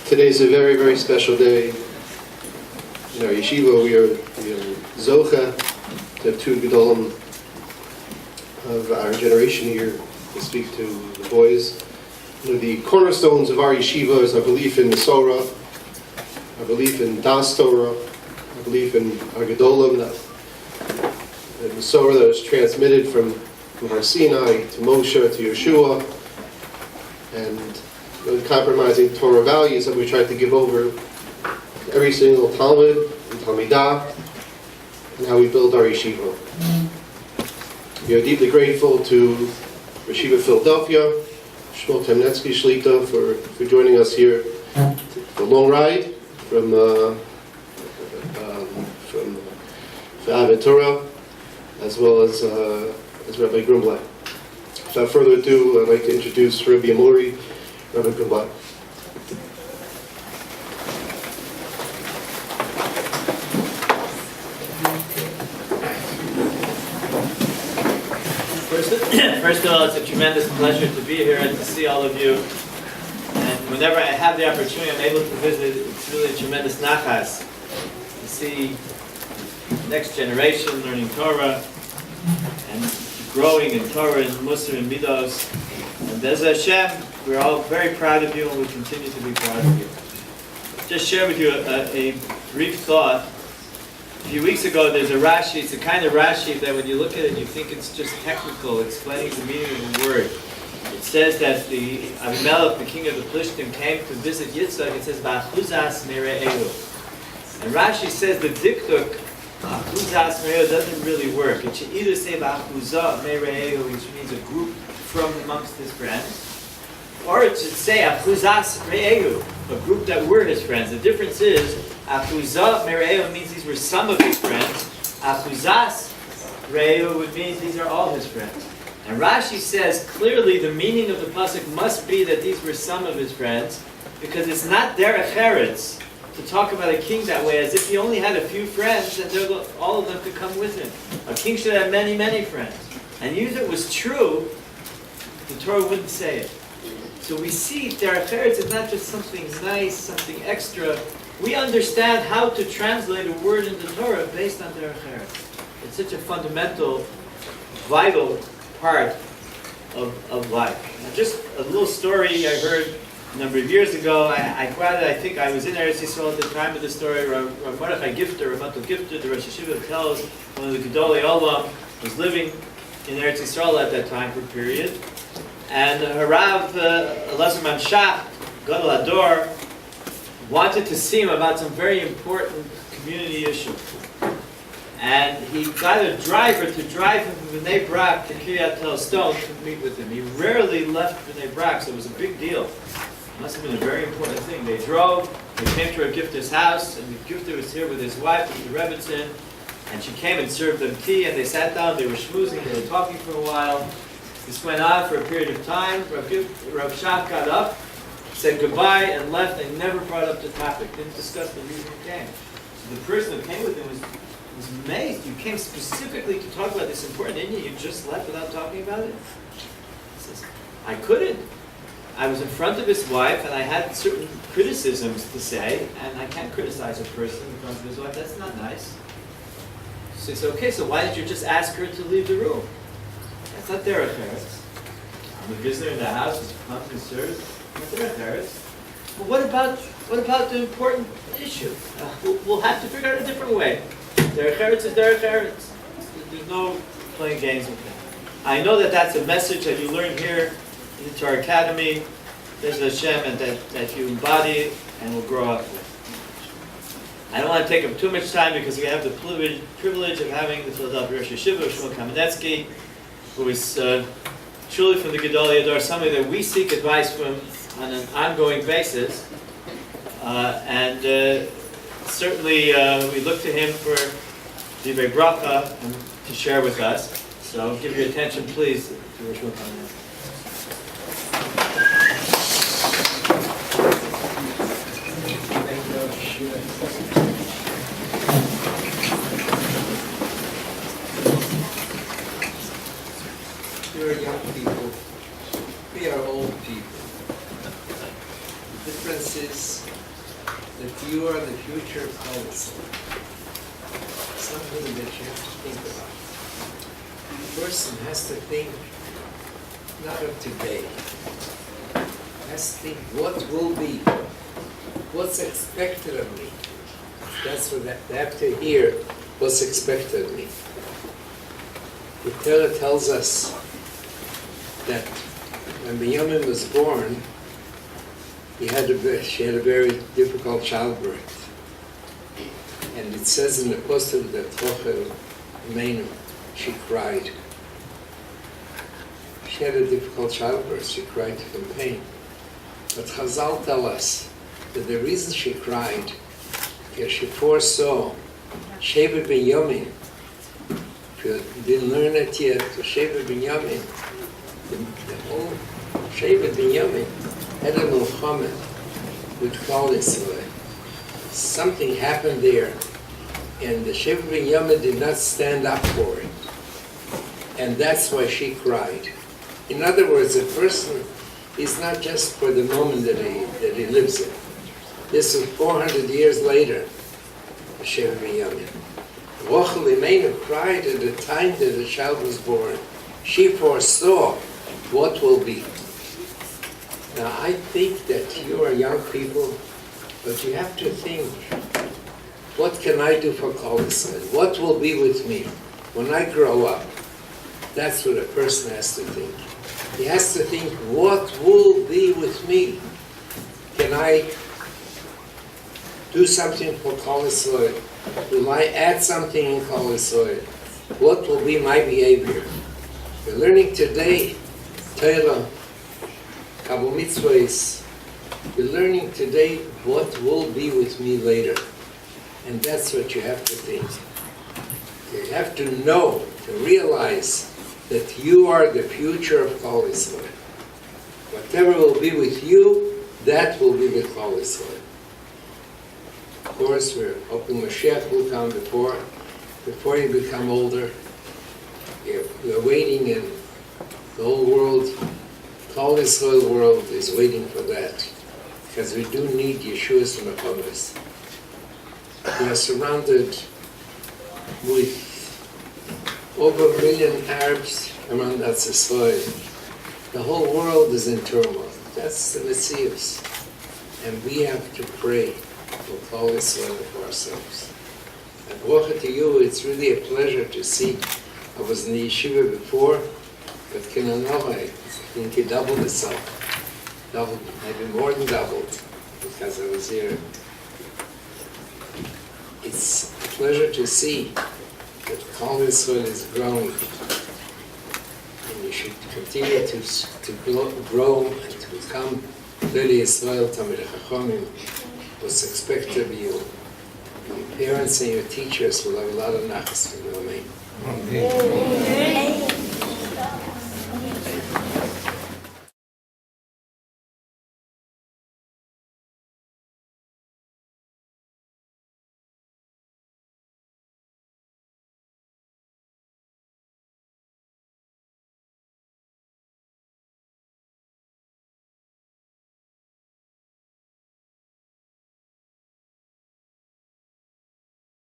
Today's a very, very special day. In our yeshiva, we are zocha to have two gedolim of our generation here to speak to the boys. One of the cornerstones of our yeshiva is our belief in the Torah, our belief in Das Torah, our belief in our gedolim, and the Torah that was transmitted from Har Sinai to Moshe to Yeshua, and compromising Torah values that we tried to give over every single Talmud and Talmidah, and how we build our yeshiva. We are deeply grateful to Yeshiva Philadelphia, Shmuel Kamenetsky Shlita for joining us here. The long ride from Torah, as well as Rabbi Grunblatt. Without further ado, I'd like to introduce Rabbi Amori, Rabbi Grunblatt. First of all, it's a tremendous pleasure to be here and to see all of you. And whenever I have the opportunity, I'm able to visit. It's really a tremendous nachas to see the next generation learning Torah and growing in Torah and Musar and Midos. And as Hashem, we're all very proud of you and we continue to be proud of you. Just share with you a brief thought. A few weeks ago, there's a Rashi. It's a kind of Rashi that when you look at it, you think it's just technical, explaining the meaning of the word. It says that the Avimelech, the king of the Plishtim, came to visit Yitzchak. It says, "Ba'achuzas mere'ehu." And Rashi says the diktuk, "Ba'achuzas mere'ehu," doesn't really work. It should either say "Ba'achuzah mere'ehu," which means a group from amongst his friends, or it should say "Achuzas mere'ehu," a group that were his friends. The difference is, Achuzah mere'ehu means these were some of his friends. Achuzas mere'ehu would mean these are all his friends. And Rashi says clearly the meaning of the pasuk must be that these were some of his friends, because it's not derech eretz to talk about a king that way, as if he only had a few friends and all of them could come with him. A king should have many, many friends. And if it was true, the Torah wouldn't say it. So we see derech eretz is not just something nice, something extra. We understand how to translate a word in the Torah based on derech eretz. It's such a fundamental, vital part of life. Now, just a little story I heard a number of years ago. I think I was in Eretz Yisrael at the time of the story. Rav Mordechai Gifter, the Rosh Hashiva, tells one of the Gedolei Olam was living in Eretz Yisrael at that time for a period. And HaRav Elazar Manshach, Gadol Hador, wanted to see him about some very important community issues. And he got a driver to drive him from Bnei Brak to Kiryat Tel Stone to meet with him. He rarely left Bnei Brak, so it was a big deal. It must have been a very important thing. They drove, they came to a Gifter's house, and the Gifter was here with his wife, the Rebbitzin, and she came and served them tea, and they sat down, they were schmoozing, they were talking for a while. This went on for a period of time. Rav Shach got up, said goodbye, and left, and never brought up the topic, didn't discuss the reason he came. So the person who came with him was amazed. You came specifically to talk about this important Indian, you just left without talking about it? He says, I couldn't. I was in front of his wife, and I had certain criticisms to say, and I can't criticize a person in front of his wife. That's not nice. She says, okay, so why did you just ask her to leave the room? That's not derech eretz. I'm a visitor in the house, who comes and serves. Not derech eretz. But what about the important issue? We'll have to figure out a different way. Derech eretz is derech eretz. There's no playing games with that. I know that that's a message that you learn here in the Torah Academy. There's Hashem, and that you embody and will grow up with. I don't want to take up too much time because we have the privilege of having the Philadelphia Rosh Hashiva, Shmuel Kamenetsky, who is truly from the Gedolei Hador, somebody that we seek advice from on an ongoing basis. Certainly, we look to him for Divrei bracha and to share with us. So, give your attention, please, to Shmuel Kamenetsky. We are young people. We are old people. The difference is that you are the future of Kamenetsky. Something that you have to think about. A person has to think not of today. Has to think what will be, what's expected of me. That's what they have to hear, what's expected of me. The Torah tells us that when Binyamin was born, she had a very difficult childbirth. And it says in the Apostle that she cried. She had a difficult childbirth, she cried from pain. But Chazal tell us that the reason she cried, because she foresaw Sheva Binyamin. If you didn't learn it yet, Sheva Binyamin, the whole Sheva Binyamin had a milchama with Klal Yisrael. Something happened there, and the Sheva Binyamin did not stand up for it. And that's why she cried. In other words, a person is not just for the moment that he lives in. This is 400 years later, Sheva Binyamin. Rachel Imenu cried at the time that the child was born. She foresaw what will be. Now, I think that you are young people, but you have to think, what can I do for Klal Yisrael? What will be with me when I grow up? That's what a person has to think. He has to think, what will be with me? Can I do something for Klal Yisrael? Will I add something in Klal Yisrael? What will be my behavior? We're learning today Torah, Kabul Mitzvahs. We're learning today what will be with me later. And that's what you have to think. You have to know, to realize that you are the future of Klal Yisrael. Whatever will be with you, that will be with Klal Yisrael. Of course, we're hoping Mashiach will come before you become older. We're waiting, and the whole world, Klal Yisrael world, is waiting for that, because we do need Yeshua's Mechamas. We are surrounded with over 1 million Arabs around Eretz Yisrael. The whole world is in turmoil. That's the Messias. And we have to pray for Klal Yisrael and for ourselves. And Baruch to you, it's really a pleasure to see. I was in the yeshiva before, but I think it doubled itself. Doubled, maybe more than doubled, because I was here. It's a pleasure to see that Klal Yisrael is growing. And you should continue to grow and to become Lili Yisrael Tamid Chachamim. What's expected of you. Your parents and your teachers will have a lot of nachas from you. Amen.